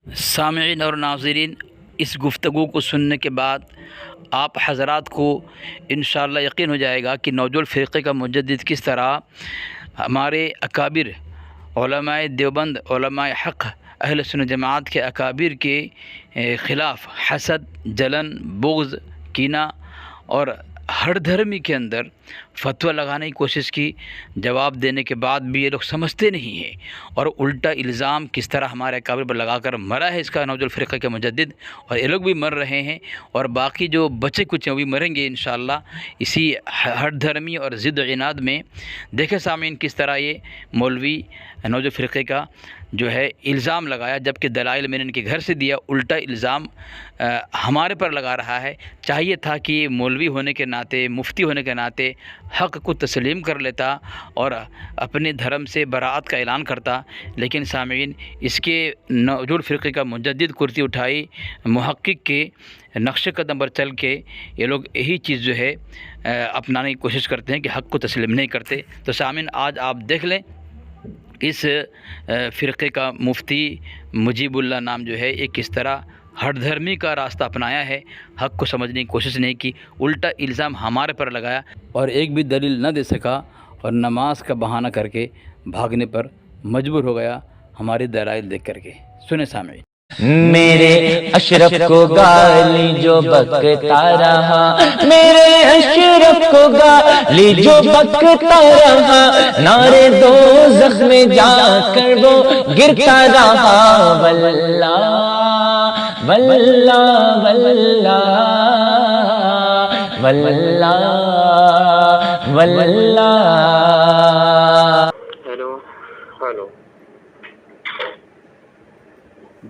سامعین اور ناظرین، اس گفتگو کو سننے کے بعد آپ حضرات کو انشاءاللہ یقین ہو جائے گا کہ نوجول فرقے کا مجدد کس طرح ہمارے اکابر علماء دیوبند، علماء حق، اہل سنت جماعت کے اکابر کے خلاف حسد، جلن، بغض، کینہ اور ہر دھرمی کے اندر فتویٰ لگانے کی کوشش کی، جواب دینے کے بعد بھی یہ لوگ سمجھتے نہیں ہیں اور الٹا الزام کس طرح ہمارے اکابر پر لگا کر مرا ہے اس کا نوجول فرقہ کے مجدد، اور یہ لوگ بھی مر رہے ہیں اور باقی جو بچے کچھ ہیں وہ بھی مریں گے انشاءاللہ اسی ہر دھرمی اور ضد و عناد میں۔ دیکھیں سامعین، کس طرح یہ مولوی نوجول فرقے کا جو ہے الزام لگایا، جبکہ دلائل میں نے ان کے گھر سے دیا، الٹا الزام ہمارے پر لگا رہا ہے۔ چاہیے تھا کہ مولوی ہونے کے ناطے، مفتی ہونے کے ناطے حق کو تسلیم کر لیتا اور اپنے دھرم سے براعت کا اعلان کرتا، لیکن سامعین اس کے نوجول فرقے کا مجدد کرسی اٹھائی، محقق کے نقش قدم پر چل کے یہ لوگ یہی چیز جو ہے اپنانے کی کوشش کرتے ہیں کہ حق کو تسلیم نہیں کرتے۔ تو سامعین، آج آپ دیکھ لیں اس فرقے کا مفتی مجیب اللہ نام جو ہے یہ کس طرح ہر دھرمی کا راستہ اپنایا ہے، حق کو سمجھنے کی کوشش نہیں کی، الٹا الزام ہمارے پر لگایا اور ایک بھی دلیل نہ دے سکا اور نماز کا بہانہ کر کے بھاگنے پر مجبور ہو گیا ہماری دلائل دیکھ کر کے۔ سنیں سامعین۔ میرے اشرف کو گالی جو بکتا رہا، میرے اشرف کو گالی جو بکتا رہا، نارے دوزخ میں جا کر وہ گرتا رہا، واللہ واللہ واللہ واللہ واللہ۔ ہیلو ہیلو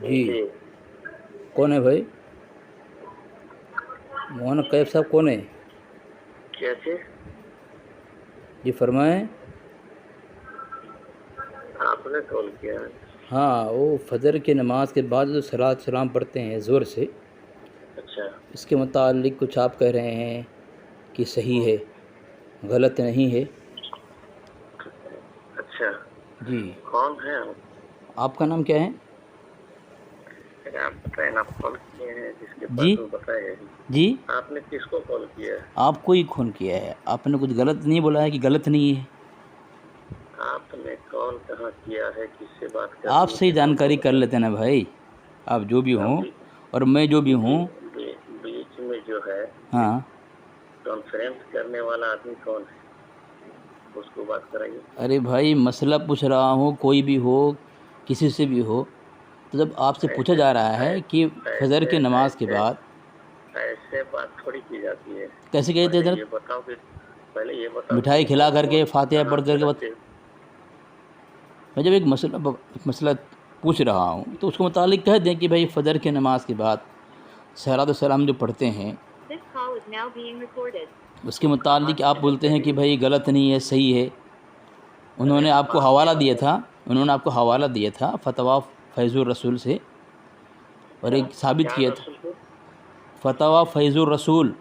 جی کون ہے بھائی؟ مولانا قیف صاحب کون ہے؟ کیسے جی فرمائیں۔ آپ نے کال کیا ہے؟ ہاں، وہ فجر کی نماز کے بعد جو صلاۃ سلام پڑھتے ہیں زور سے، اچھا اس کے متعلق کچھ آپ کہہ رہے ہیں کہ صحیح ہے، غلط نہیں ہے۔ اچھا، جی، کون ہے آپ کا نام کیا ہے؟ آپ بتائیں، آپ کال کیے ہیں جس کے جی پاس وہ بتائے۔ جی، آپ نے کس کو کال کیا ہے؟ آپ کو ہی فون کیا ہے، آپ نے کچھ غلط نہیں بولا ہے کہ غلط نہیں ہے؟ آپ نے کال کہاں کیا ہے، کس سے بات کر آپ صحیح جانکاری کر لیتے نا بھائی، آپ جو بھی ہوں اور میں جو بھی ہوں۔ بیچ میں جو ہے ہاں، کانفرنس کرنے والا آدمی کون ہے، اس کو بات کرائیے۔ ارے بھائی مسئلہ پوچھ رہا ہوں، کوئی بھی ہو، کسی سے بھی ہو، تو جب آپ سے پوچھا جا رہا ہے کہ فجر کی نماز کے بعد ایسے بات تھوڑی کی جاتی ہے۔ کیسے کہتے پہلے ہیں؟ یہ بتاؤ کہ مٹھائی کھلا کر کے فاتحہ پڑھ کر کے میں جب ایک مسئلہ پوچھ رہا ہوں تو اس کو متعلق کہہ دیں کہ بھائی فجر کی نماز کے بعد صلاۃ السلام جو پڑھتے ہیں اس کے متعلق آپ بولتے ہیں کہ بھائی غلط نہیں ہے، صحیح ہے۔ انہوں نے آپ کو حوالہ دیا تھا فتویٰ فیض الرسول سے، اور ایک ثابت کیا تھا فتویٰ فیض الرسول،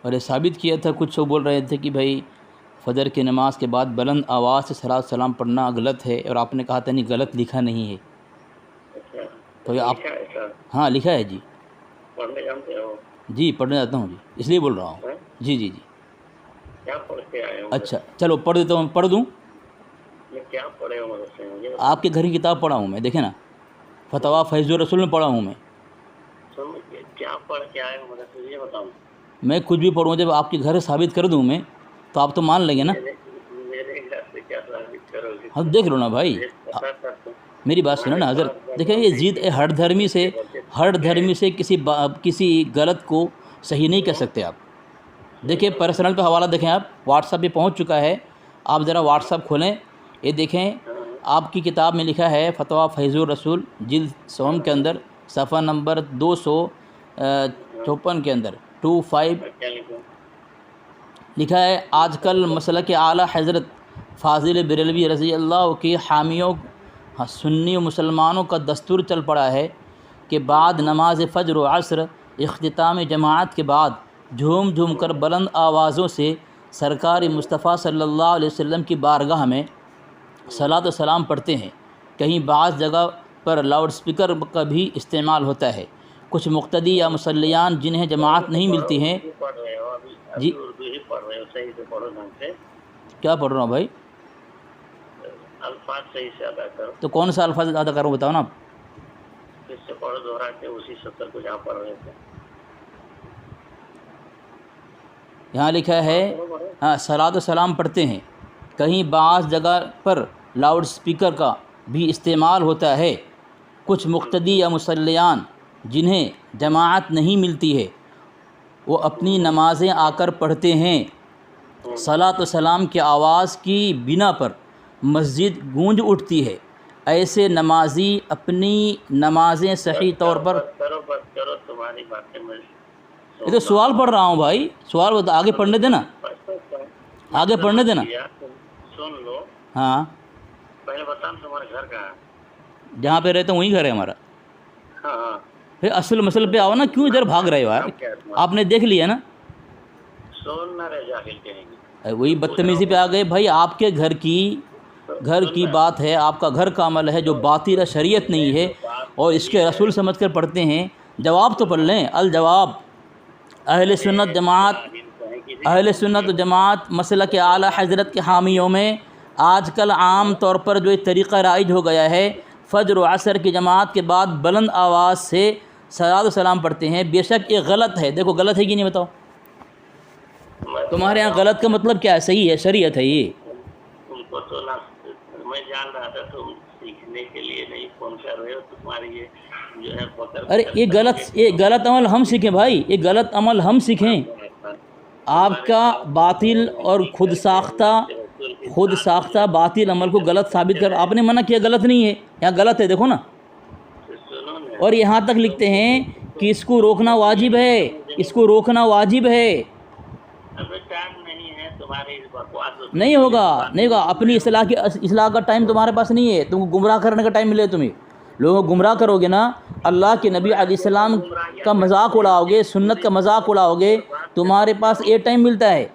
اور یہ ثابت کیا تھا، کچھ بول رہے تھے کہ بھائی فجر کی نماز کے بعد بلند آواز سے صلاۃ السلام پڑھنا غلط ہے، اور آپ نے کہا تھا نہیں غلط لکھا نہیں ہے۔ تو یہ آپ ہاں لکھا ہے جی، پڑھنے جانتے ہو؟ جی پڑھنے جاتا ہوں جی، اس لیے بول رہا ہوں۔ جی جی جی، کیا پڑھ کے آئے ہو؟ اچھا چلو پڑھ دیتا ہوں، پڑھ دوں۔ کیا پڑھے ہو مدرسے میں؟ آپ کے گھر کی کتاب پڑھا ہوں میں، دیکھیں نا، فتویٰ فیض الرسول میں پڑھا ہوں میں۔ کیا پڑھ کے آئے ہو مدرسے، یہ بتاؤ۔ میں کچھ بھی پڑھوں، جب آپ کے گھر ثابت کر دوں میں تو آپ تو مان لیں گے نا۔ میرے گھر سے کیا ثابت کرو گے؟ ہم دیکھ لو نا بھائی، میری بات سنو نا حضرت، دیکھیں یہ ضد ہر دھرمی سے کسی غلط کو صحیح نہیں کہہ سکتے آپ۔ دیکھیں پرسنل پہ حوالہ دیکھیں، آپ واٹس ایپ پہ پہنچ چکا ہے، آپ ذرا واٹس ایپ کھولیں، یہ دیکھیں آپ کی کتاب میں لکھا ہے فتویٰ فیض الرسول جلد سوم کے اندر صفحہ نمبر 254 کے اندر 25 لکھا ہے، آج کل مسئلہ کے اعلیٰ حضرت فاضل بریلوی رضی اللہ کے حامیوں سنی و مسلمانوں کا دستور چل پڑا ہے کہ بعد نماز فجر و عصر اختتام جماعت کے بعد جھوم جھوم کر بلند آوازوں سے سرکار مصطفیٰ صلی اللہ علیہ وسلم کی بارگاہ میں صلاۃ و سلام پڑھتے ہیں۔ کہیں بعض جگہ پر لاؤڈ سپیکر کا بھی استعمال ہوتا ہے. کچھ مقتدی یا مصلیان جنہیں جماعت نہیں ملتی ہیں. پڑھ رہے ہو ابھی جی اردو ہی پڑھ رہے ہو، صحیح سے پڑھو ڈھنگ سے، کیا پڑھ رہا ہوں بھائی؟ الفاظ صحیح سے ادا کرو، تو کون سا الفاظ ادا کروں بتاؤ نا آپ. پھر سے پڑھو دوہرا کے اسی سطر کو جہاں پڑھ رہے تھے. یہاں لکھا ہے ہاں صلاۃ و سلام پڑھتے ہیں. کہیں بعض جگہ پر لاؤڈ سپیکر کا بھی استعمال ہوتا ہے. کچھ مقتدی یا مصلیان جنہیں جماعت نہیں ملتی ہے وہ اپنی نمازیں آ کر پڑھتے ہیں. صلاۃ و سلام کی آواز کی بنا پر مسجد گونج اٹھتی ہے. ایسے نمازی اپنی نمازیں صحیح طور پر بس کرو تمہاری باتیں میں یہ تو سوال پڑھ رہا ہوں بھائی، سوال بتا آگے پڑھنے دینا، آگے پڑھنے دینا. سن لو. ہاں پہلے بتا تمہارا گھر کہاں ہے؟ جہاں پہ رہتے ہیں وہیں گھر ہے ہمارا. ہاں پھر اصل مسئلے پہ آؤ نا، کیوں ادھر بھاگ رہے ہو یار؟ آپ نے دیکھ لیا نا، سن نہ رہ جاہل کہیں گے. وہی بدتمیزی پہ آ گئے بھائی. آپ کے گھر کی بات ہے، آپ کا گھر کا عمل ہے جو باطل شریعت نہیں ہے اور اس کے رسول سمجھ کر پڑھتے ہیں. جواب تو پڑھ لیں. الجواب اہل سنت و جماعت مسلک اعلیٰ حضرت کے حامیوں میں آج کل عام طور پر جو ایک طریقہ رائج ہو گیا ہے، فجر و عصر کی جماعت کے بعد بلند آواز سے صلاۃ و سلام پڑھتے ہیں. بے شک یہ غلط ہے. دیکھو غلط ہے کہ نہیں بتاؤ؟ تمہارے یہاں غلط کا مطلب کیا ہے؟ صحیح ہے، شریعت ہے یہ. تم کو تو نہ میں جان رہا تھا تم سیکھنے کے لیے نہیں فون کر رہے ہو. تمہاری یہ جو ہے ارے یہ غلط عمل ہم سیکھیں بھائی، یہ غلط عمل ہم سیکھیں. آپ کا باطل اور خود ساختہ باطل عمل کو غلط ثابت کر آپ نے منع کیا غلط نہیں ہے. یہاں غلط ہے، دیکھو نا. اور یہاں تک لکھتے ہیں کہ اس کو روکنا واجب ہے، اس کو روکنا واجب ہے. نہیں ہوگا اپنی اصلاح کا ٹائم تمہارے پاس نہیں ہے. تم کو گمراہ کرنے کا ٹائم ملے. تمہیں لوگوں کو گمراہ کرو گے نا، اللہ کے نبی علیہ السلام کا مذاق اڑاؤ گے، سنت کا مذاق اڑاؤ گے. تمہارے پاس یہ ٹائم ملتا ہے،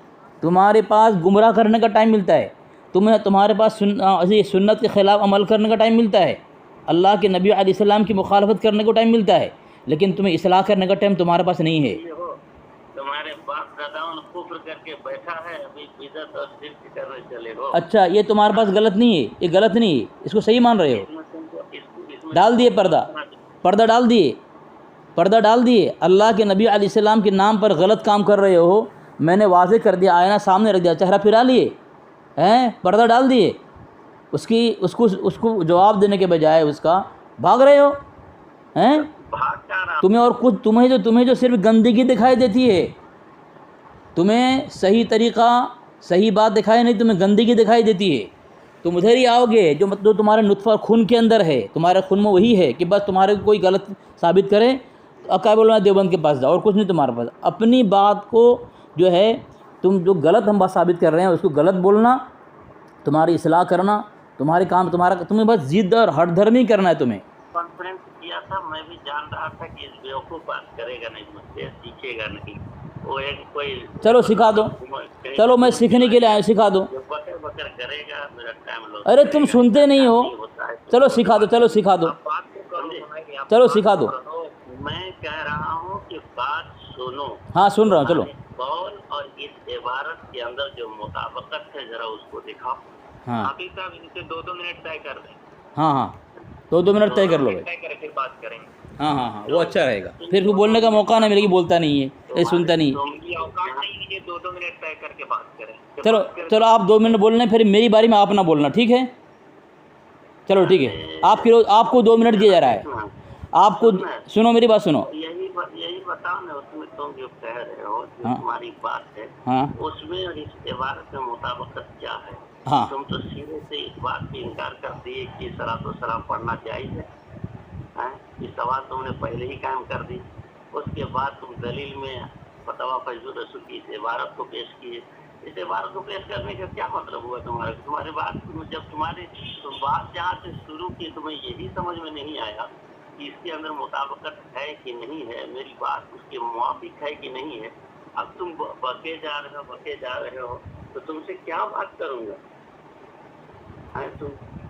تمہارے پاس گمراہ کرنے کا ٹائم ملتا ہے. تمہارے پاس سنت کے خلاف عمل کرنے کا ٹائم ملتا ہے، اللہ کے نبی علیہ السلام کی مخالفت کرنے کو ٹائم ملتا ہے. لیکن تمہیں اصلاح کرنے کا ٹائم تمہارے پاس نہیں ہے. تمہارے باپ داداؤں نے کفر کر کے بیٹھا ہے، ابھی بدعت اور شرک کرنے چلے ہو. اچھا یہ تمہارے پاس غلط نہیں ہے، یہ غلط نہیں ہے، اس کو صحیح مان رہے ہو. ڈال دیے پردہ ڈال دیے. اللہ کے نبی علیہ السلام کے نام پر غلط کام کر رہے ہو. میں نے واضح کر دیا، آئینہ سامنے رکھ دیا، چہرہ پھرا لیے ہیں، پردہ ڈال دیے. اس کو جواب دینے کے بجائے اس کا بھاگ رہے ہو ہیں. تمہیں جو صرف گندگی دکھائی دیتی ہے، تمہیں صحیح طریقہ صحیح بات دکھائی نہیں، تمہیں گندگی دکھائی دیتی ہے. تم ادھر ہی آؤ گے جو تمہارے نطفہ خون کے اندر ہے، تمہارے خون میں وہی ہے کہ بس تمہارے کوئی غلط ثابت کرے اکابر علماء دیوبند کے پاس جاؤ، اور کچھ نہیں تمہارے پاس. اپنی بات کو جو ہے تم جو غلط ہم بات ثابت کر رہے ہیں اس کو غلط بولنا، تمہاری اصلاح کرنا، تمہیں بس ضد اور ہٹ دھرمی کرنا ہے. تمہیں کانفرنس کیا تھا، میں بھی جان رہا تھا کہ اس بیوقوف بات کرے گا نہیں، مجھ سے سیکھے گا نہیں. وہ ایک کوئی چلو سکھا دو، چلو میں سیکھنے کے لیے آیا، سکھا دو. بکر کرے گا میرا ٹائم لو. ارے تم سنتے نہیں ہو. چلو سکھا دو. چلو سکھا دو. میں کہہ رہا ہوں کہ بات سنو. ہاں سن رہا ہوں. چلو قول اور اس عبارت کے اندر جو مطابقت ہے ذرا اس کو دکھاؤ. ہاں ابھی صاحب ان سے 2 منٹ طے کر دیں. ہاں 2 منٹ طے کر لو بھائی. طے کرے پھر بات کریں گے. ہاں وہ اچھا رہے گا. پھر وہ بولنے کا موقع نہ ملے گی، بولتا نہیں ہے، یہ سنتا نہیں. اوقات نہیں ہے 2 منٹ طے کر کے بات کریں. چلو آپ 2 منٹ بول رہے ہیں، پھر میری باری میں آپ نہ بولنا، ٹھیک ہے؟ چلو ٹھیک ہے. آپ کو 2 منٹ دیا جا رہا ہے. آپ کو سنو، میری بات سنو. یہی بتاؤ نا، اس میں تم جو کہہ رہے ہو جو تمہاری بات ہے اس میں اور اس عبارت میں مطابقت کیا ہے؟ تم تو سیدھے سے اس بات کی انکار کر دیے کہ صلاۃ و سلام پڑھنا جائز ہے. یہ سوال تم نے پہلے ہی قائم کر دی. اس کے بعد تم دلیل میں فتویٰ فیض الرسول کی اس عبارت کو پیش کیے. اس عبارت کو پیش کرنے کا کیا مطلب ہوا تمہاری بات؟ جب تمہاری بات جہاں سے شروع کی تمہیں یہی سمجھ میں نہیں آیا کہ اس کے اندر مطابقت ہے کہ نہیں ہے، میری بات اس کے موافق ہے کہ نہیں ہے. اب تم بکے جا رہے ہو تو تم سے کیا بات کروں گا؟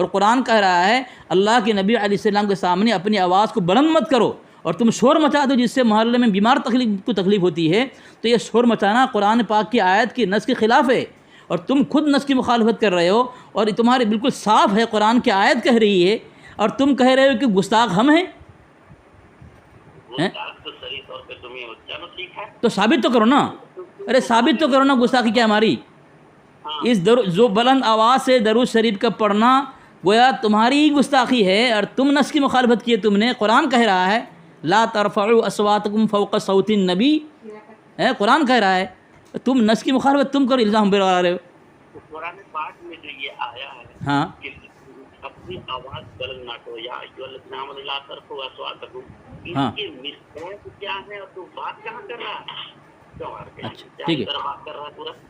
اور قرآن کہہ رہا ہے اللہ کے نبی علیہ السلام کے سامنے اپنی آواز کو بلند مت کرو اور تم شور مچا دو جس سے محلے میں بیمار کو تکلیف ہوتی ہے، تو یہ شور مچانا قرآن پاک کی آیت کی نص کے خلاف ہے، اور تم خود نص کی مخالفت کر رہے ہو، اور یہ تمہارے بالکل صاف ہے، قرآن کی آیت کہہ رہی ہے اور تم کہہ رہے ہو کہ گستاخ ہم ہیں۔ تو ثابت تو کرو نا، ارے ثابت تو کرو نا گستاخی کیا ہماری۔ اس جو بلند آواز سے درود شریف کا پڑھنا گویا تمہاری ہی گستاخی ہے، اور تم نص کی مخالفت کی ہے تم نے۔ قرآن کہہ رہا ہے لا ترفعوا اصواتکم فوق صوت النبی، قرآن کہہ رہا ہے، تم نص کی مخالفت تم کرو، الزام بلا رہے ہو۔ قرآن پاک میں جو یہ آیا ہے ہاں کہ اپنی آواز بلند نہ کرو، یا ایھا الذین آمنوا لا ترفعوا اصواتکم، اس کے مصداق کیا ہے اور تو بات کہاں کر رہا ہے؟ اچھا ٹھیک ہے،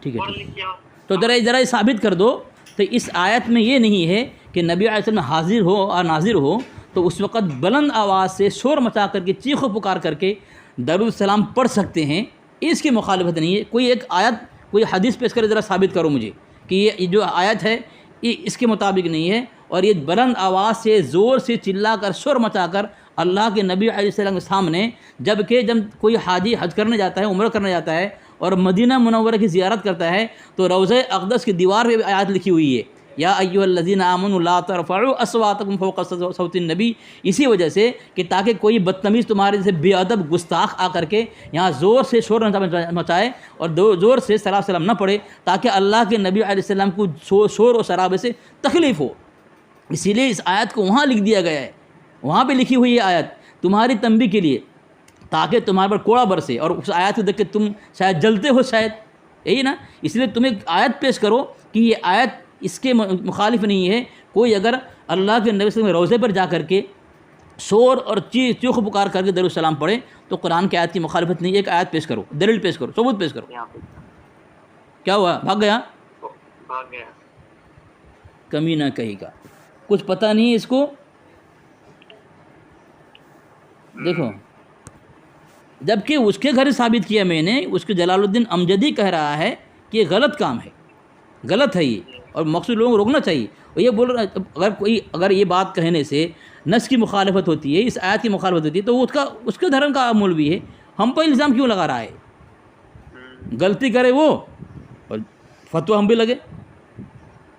ٹھیک ہے، تو ذرا ثابت کر دو۔ تو اس آیت میں یہ نہیں ہے کہ نبی علیہ السلام حاضر ہو اور ناظر ہو تو اس وقت بلند آواز سے شور مچا کر کے چیخ و پکار کر کے درود السلام پڑھ سکتے ہیں، اس کی مخالفت نہیں ہے۔ کوئی ایک آیت، کوئی حدیث پیش کرے، ذرا ثابت کرو مجھے کہ یہ جو آیت ہے یہ اس کے مطابق نہیں ہے، اور یہ بلند آواز سے زور سے چلا کر شور مچا کر اللہ کے نبی علیہ السلام کے سامنے، جب کوئی حاجی حج کرنے جاتا ہے، عمرہ کرنے جاتا ہے اور مدینہ منورہ کی زیارت کرتا ہے تو روضہ اقدس کی دیوار پہ آیت لکھی ہوئی ہے یا ایھا الذین آمنوا لا ترفعوا اصواتکم فوق صوت النبی، اسی وجہ سے کہ تاکہ کوئی بدتمیز تمہارے جیسے بے ادب گستاخ آ کر کے یہاں زور سے شور مچائے اور زور سے صلاۃ سلام نہ پڑھے، تاکہ اللہ کے نبی علیہ السلام کو شور و شرابے سے تکلیف ہو۔ اسی لیے اس آیت کو وہاں لکھ دیا گیا ہے، وہاں پہ لکھی ہوئی ہے آیت تمہاری تنبیہ کے لیے، تاکہ تمہارے پر کوڑا برسے، اور اس آیت کو دیکھ کے تم شاید جلتے ہو، شاید یہی نا۔ اس لیے تم ایک آیت پیش کرو کہ یہ آیت اس کے مخالف نہیں ہے۔ کوئی اگر اللہ کے نبی صلی اللہ علیہ وسلم روضے پر جا کر کے شور اور چیخ پکار کر کے درود السلام پڑھے تو قرآن کی آیت کی مخالفت نہیں ہے۔ ایک آیت پیش کرو، دلیل پیش کرو، ثبوت پیش کرو۔ کیا ہوا؟ بھاگ گیا؟ کمی نہ کہیں کا، کچھ پتہ نہیں اس کو۔ دیکھو، جبکہ اس کے گھر ثابت کیا میں نے، اس کے جلال الدین امجدی کہہ رہا ہے کہ یہ غلط کام ہے، غلط ہے یہ، اور مقصود لوگوں کو روکنا چاہیے۔ اور یہ بول رہا اگر یہ بات کہنے سے نص کی مخالفت ہوتی ہے، اس آیت کی مخالفت ہوتی ہے، تو اس کے دھرم کا مولوی ہے، ہم پر الزام کیوں لگا رہا ہے؟ غلطی کرے وہ اور فتویٰ ہم بھی لگے۔